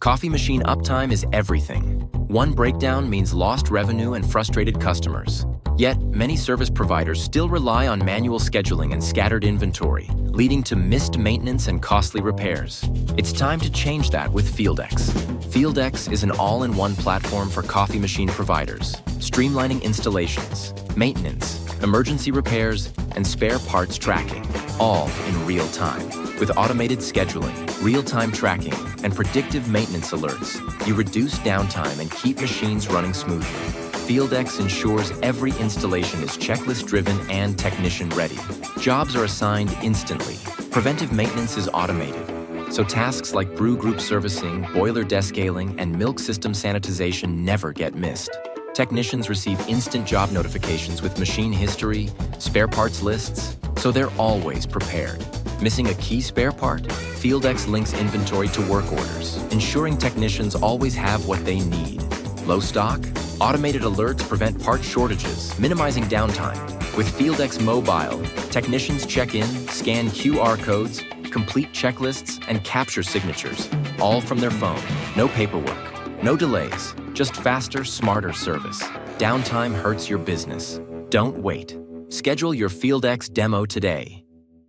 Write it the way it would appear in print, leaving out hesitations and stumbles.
Coffee machine uptime is everything. One breakdown means lost revenue and frustrated customers. Yet, many service providers still rely on manual scheduling and scattered inventory, leading to missed maintenance and costly repairs. It's time to change that with FieldEx. FieldEx is an all-in-one platform for coffee machine providers, streamlining installations, maintenance, emergency repairs, and spare parts tracking, all in real time. With automated scheduling, real-time tracking, and predictive maintenance alerts, you reduce downtime and keep machines running smoothly. FieldEx ensures every installation is checklist-driven and technician-ready. Jobs are assigned instantly. Preventive maintenance is automated, so tasks like brew group servicing, boiler descaling, and milk system sanitization never get missed. Technicians receive instant job notifications with machine history, spare parts lists, so they're always prepared. Missing a key spare part? FieldEx links inventory to work orders, ensuring technicians always have what they need. Low stock? Automated alerts prevent part shortages, minimizing downtime. With FieldEx Mobile, technicians check in, scan QR codes, complete checklists, and capture signatures, all from their phone. No paperwork, no delays, just faster, smarter service. Downtime hurts your business. Don't wait. Schedule your FieldEx demo today.